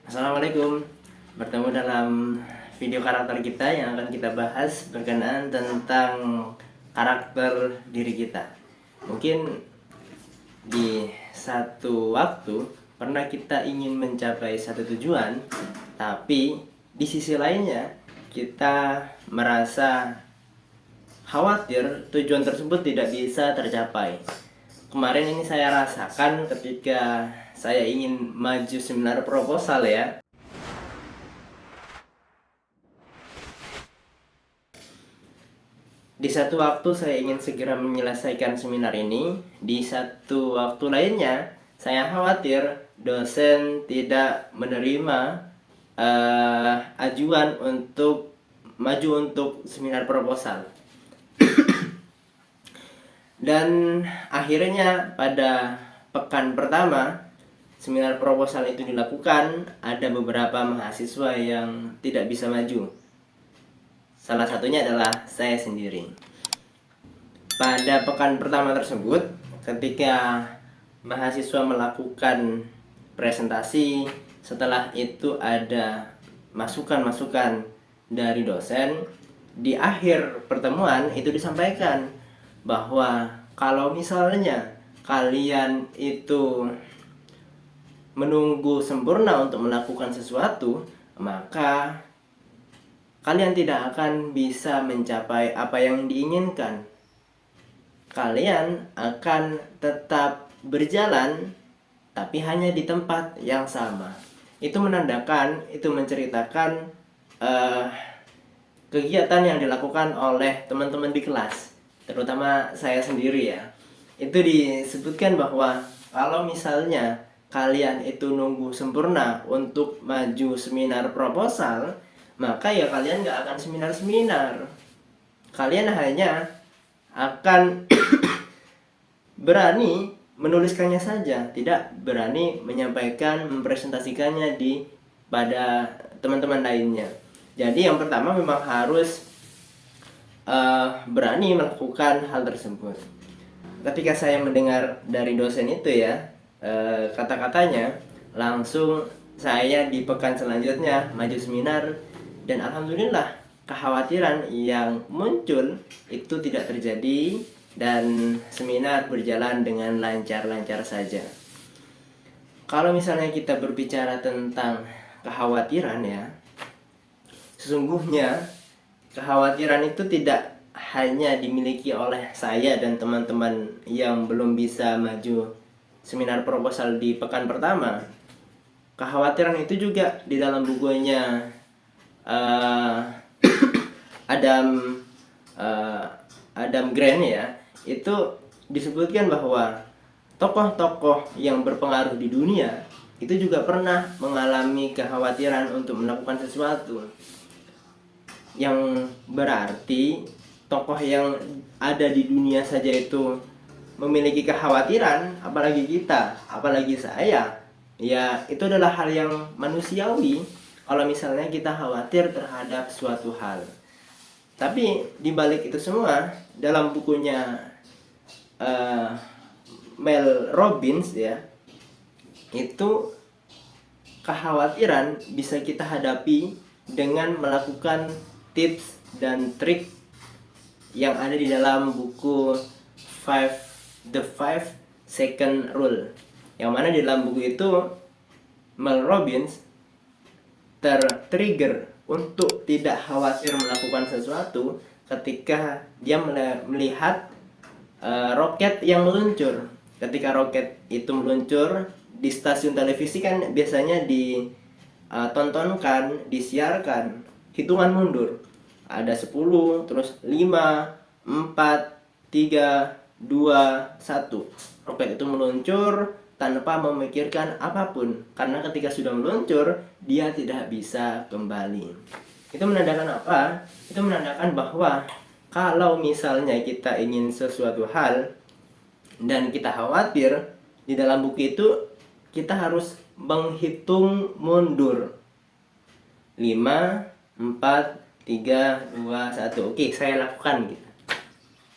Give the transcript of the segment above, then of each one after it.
Assalamualaikum. Bertemu dalam video karakter kita yang akan kita bahas berkenaan tentang karakter diri kita. Mungkin di satu waktu pernah kita ingin mencapai satu tujuan, tapi di sisi lainnya kita merasa khawatir tujuan tersebut tidak bisa tercapai. Kemarin ini saya rasakan ketika saya ingin maju seminar proposal ya. Di satu waktu saya ingin segera menyelesaikan seminar ini, di satu waktu lainnya saya khawatir dosen tidak menerima ajuan untuk maju untuk seminar proposal. Dan akhirnya pada pekan pertama seminar proposal itu dilakukan, ada beberapa mahasiswa yang tidak bisa maju. Salah satunya adalah saya sendiri. Pada pekan pertama tersebut, ketika mahasiswa melakukan presentasi, setelah itu ada masukan-masukan dari dosen, di akhir pertemuan itu disampaikan bahwa kalau misalnya kalian itu menunggu sempurna untuk melakukan sesuatu, maka kalian tidak akan bisa mencapai apa yang diinginkan. Kalian akan tetap berjalan, tapi hanya di tempat yang sama. Itu menandakan, itu menceritakan kegiatan yang dilakukan oleh teman-teman di kelas, terutama saya sendiri ya. Itu disebutkan bahwa kalau misalnya kalian itu nunggu sempurna untuk maju seminar proposal, maka ya kalian gak akan seminar-seminar. Kalian hanya akan berani menuliskannya saja, tidak berani menyampaikan, mempresentasikannya pada teman-teman lainnya. Jadi yang pertama memang harus berani melakukan hal tersebut. Ketika saya mendengar dari dosen itu ya, kata-katanya, langsung saya di pekan selanjutnya maju seminar, dan alhamdulillah kekhawatiran yang muncul itu tidak terjadi dan seminar berjalan dengan lancar-lancar saja. Kalau misalnya kita berbicara tentang kekhawatiran ya, sesungguhnya kekhawatiran itu tidak hanya dimiliki oleh saya dan teman-teman yang belum bisa maju seminar proposal di pekan pertama. Kekhawatiran itu juga di dalam bukunya Adam Adam Grant ya, itu disebutkan bahwa tokoh-tokoh yang berpengaruh di dunia itu juga pernah mengalami kekhawatiran untuk melakukan sesuatu. Yang berarti tokoh yang ada di dunia saja itu memiliki kekhawatiran, apalagi kita, apalagi saya. Ya, itu adalah hal yang manusiawi kalau misalnya kita khawatir terhadap suatu hal. Tapi di balik itu semua, dalam bukunya Mel Robbins ya, itu kekhawatiran bisa kita hadapi dengan melakukan tips dan trik yang ada di dalam buku The 5 Second Rule, yang mana di dalam buku itu Mel Robbins tertrigger untuk tidak khawatir melakukan sesuatu ketika dia melihat roket yang meluncur. Ketika roket itu meluncur di stasiun televisi kan biasanya ditontonkan, disiarkan hitungan mundur. Ada 10, terus 5, 4, 3, 2, 1. Roket itu meluncur tanpa memikirkan apapun, karena ketika sudah meluncur dia tidak bisa kembali. Itu menandakan apa? Itu menandakan bahwa kalau misalnya kita ingin sesuatu hal dan kita khawatir, di dalam buku itu kita harus menghitung mundur. 5, 4, 3, 2, 1. Oke, saya lakukan gitu.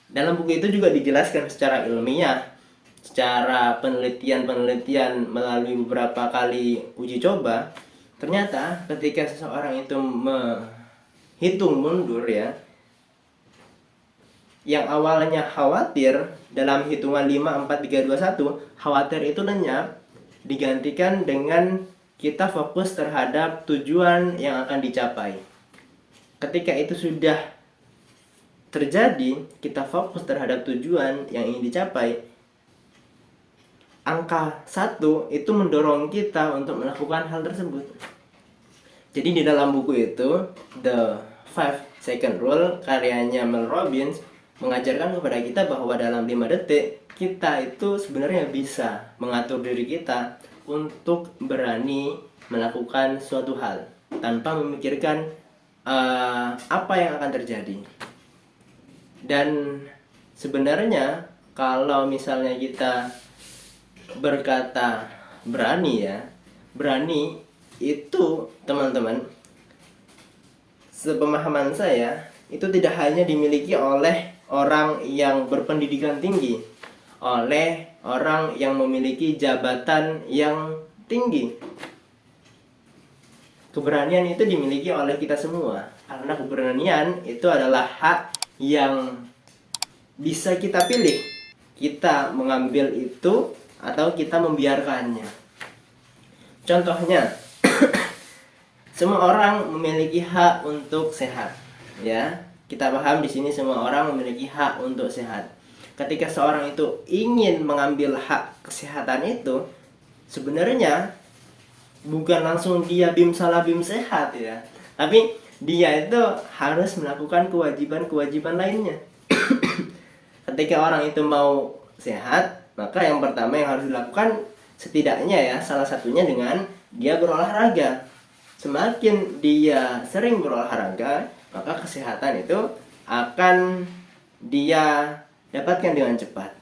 Dalam buku itu juga dijelaskan secara ilmiah, secara penelitian melalui beberapa kali uji coba, Ternyata ketika seseorang itu menghitung mundur ya, yang awalnya khawatir dalam hitungan 5, 4, 3, 2, 1, khawatir itu lenyap, digantikan dengan kita fokus terhadap tujuan yang akan dicapai. Ketika itu sudah terjadi, kita fokus terhadap tujuan yang ingin dicapai, angka 1 itu mendorong kita untuk melakukan hal tersebut. Jadi di dalam buku itu, The 5 Second Rule karyanya Mel Robbins mengajarkan kepada kita bahwa dalam 5 detik kita itu sebenarnya bisa mengatur diri kita untuk berani melakukan suatu hal tanpa memikirkan apa yang akan terjadi. Dan sebenarnya kalau misalnya kita berkata berani ya, berani itu teman-teman, sepemahaman saya itu tidak hanya dimiliki oleh orang yang berpendidikan tinggi, oleh orang yang memiliki jabatan yang tinggi. Keberanian itu dimiliki oleh kita semua, karena keberanian itu adalah hak yang bisa kita pilih. Kita mengambil itu atau kita membiarkannya. Contohnya, semua orang memiliki hak untuk sehat, ya. Kita paham di sini semua orang memiliki hak untuk sehat. Ketika seorang itu ingin mengambil hak kesehatan itu, sebenarnya bukan langsung dia bim salah bim sehat ya, tapi dia itu harus melakukan kewajiban-kewajiban lainnya. Ketika orang itu mau sehat, maka yang pertama yang harus dilakukan setidaknya ya, salah satunya dengan dia berolahraga. Semakin dia sering berolahraga, maka kesehatan itu akan dia dapatkan dengan cepat.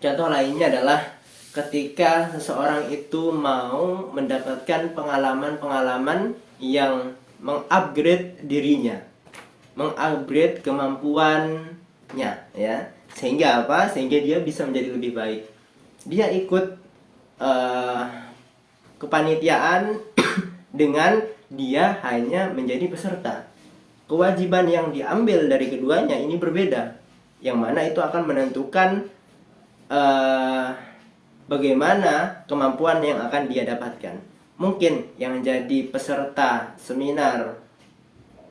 Contoh lainnya adalah ketika seseorang itu mau mendapatkan pengalaman-pengalaman yang mengupgrade dirinya, mengupgrade kemampuannya ya. Sehingga apa? Sehingga dia bisa menjadi lebih baik. Dia ikut kepanitiaan dengan dia hanya menjadi peserta. Kewajiban yang diambil dari keduanya ini berbeda, yang mana itu akan menentukan bagaimana kemampuan yang akan dia dapatkan. Mungkin yang jadi peserta seminar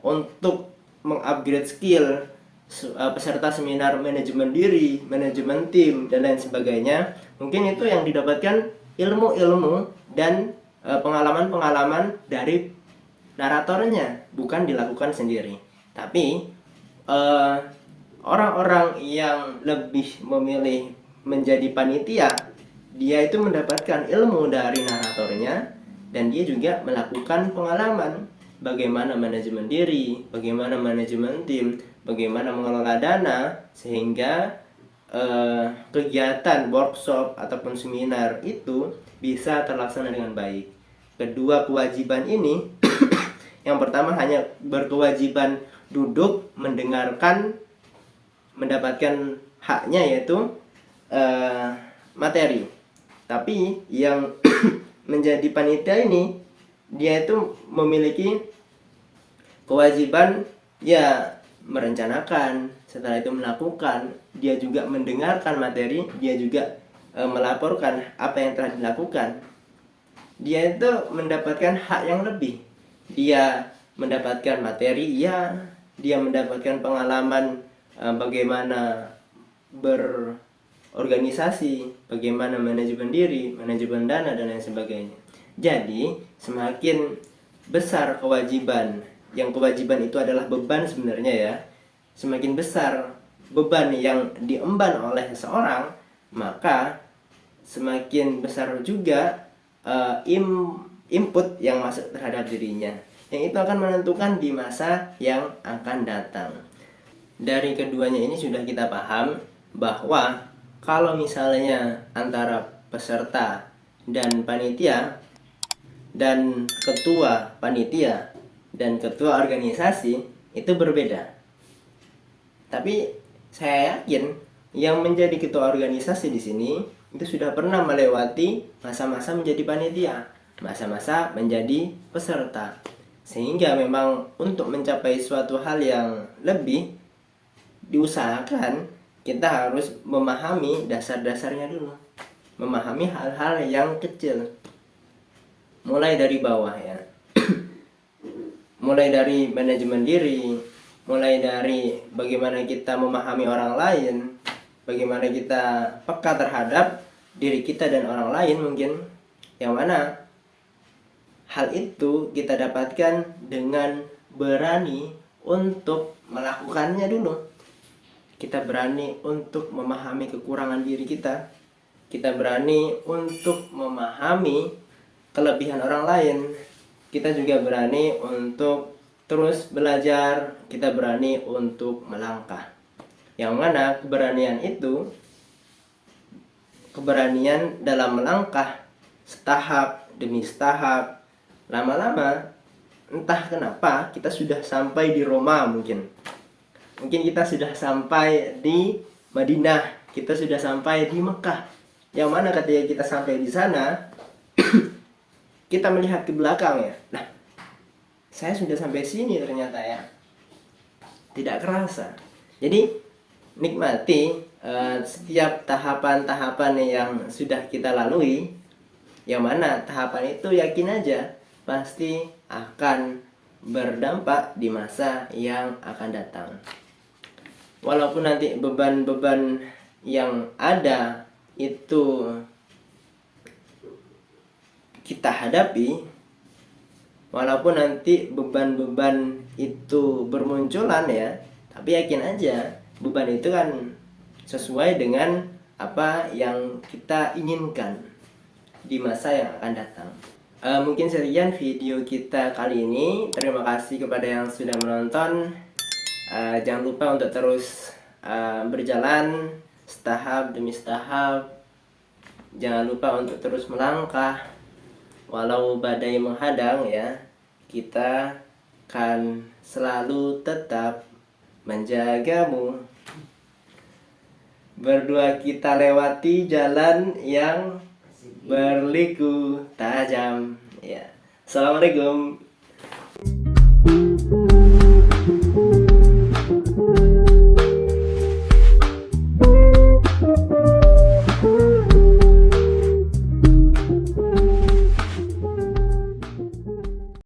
untuk mengupgrade skill, peserta seminar manajemen diri, manajemen tim, dan lain sebagainya, mungkin itu yang didapatkan ilmu-ilmu dan pengalaman-pengalaman dari naratornya, bukan dilakukan sendiri. Tapi orang-orang yang lebih memilih menjadi panitia, dia itu mendapatkan ilmu dari naratornya, dan dia juga melakukan pengalaman bagaimana manajemen diri, bagaimana manajemen tim, bagaimana mengelola dana, sehingga kegiatan workshop ataupun seminar itu bisa terlaksana dengan baik. Kedua kewajiban ini yang pertama hanya berkewajiban duduk mendengarkan, mendapatkan haknya yaitu materi. Tapi yang menjadi panitia ini, dia itu memiliki kewajiban ya merencanakan, setelah itu melakukan, dia juga mendengarkan materi, dia juga melaporkan apa yang telah dilakukan. Dia itu mendapatkan hak yang lebih. Dia mendapatkan materi, ya, dia mendapatkan pengalaman bagaimana berorganisasi, bagaimana manajemen diri, manajemen dana, dan lain sebagainya. Jadi semakin besar kewajiban, yang kewajiban itu adalah beban sebenarnya ya, semakin besar beban yang diemban oleh seseorang, maka semakin besar juga input yang masuk terhadap dirinya, yang itu akan menentukan di masa yang akan datang. Dari keduanya ini sudah kita paham bahwa kalau misalnya antara peserta dan panitia, dan ketua panitia dan ketua organisasi itu berbeda. Tapi saya yakin yang menjadi ketua organisasi di sini itu sudah pernah melewati masa-masa menjadi panitia. masa-masa menjadi peserta. Sehingga memang untuk mencapai suatu hal yang lebih diusahakan, kita harus memahami dasar-dasarnya dulu, memahami hal-hal yang kecil, mulai dari bawah ya. Mulai dari manajemen diri, mulai dari bagaimana kita memahami orang lain, bagaimana kita peka terhadap diri kita dan orang lain mungkin, yang mana hal itu kita dapatkan dengan berani untuk melakukannya dulu. Kita berani untuk memahami kekurangan diri kita. Kita berani untuk memahami kelebihan orang lain. Kita juga berani untuk terus belajar. Kita berani untuk melangkah. Yang mana keberanian itu, keberanian dalam melangkah setahap demi setahap, lama-lama entah kenapa kita sudah sampai di Roma mungkin kita sudah sampai di Madinah, kita sudah sampai di Mekah. Yang mana ketika kita sampai di sana kita melihat ke belakang ya, nah saya sudah sampai sini ternyata ya, tidak kerasa. Jadi nikmati setiap tahapan-tahapan yang sudah kita lalui, yang mana tahapan itu yakin aja pasti akan berdampak di masa yang akan datang. Walaupun nanti beban-beban yang ada itu kita hadapi, walaupun nanti beban-beban itu bermunculan ya, tapi yakin aja beban itu kan sesuai dengan apa yang kita inginkan di masa yang akan datang. Mungkin sekian video kita kali ini. Terima kasih kepada yang sudah menonton. Jangan lupa untuk terus berjalan setahap demi setahap. Jangan lupa untuk terus melangkah walau badai menghadang ya. Kita akan selalu tetap menjagamu. Berdua kita lewati jalan yang berliku tajam ya. Assalamualaikum.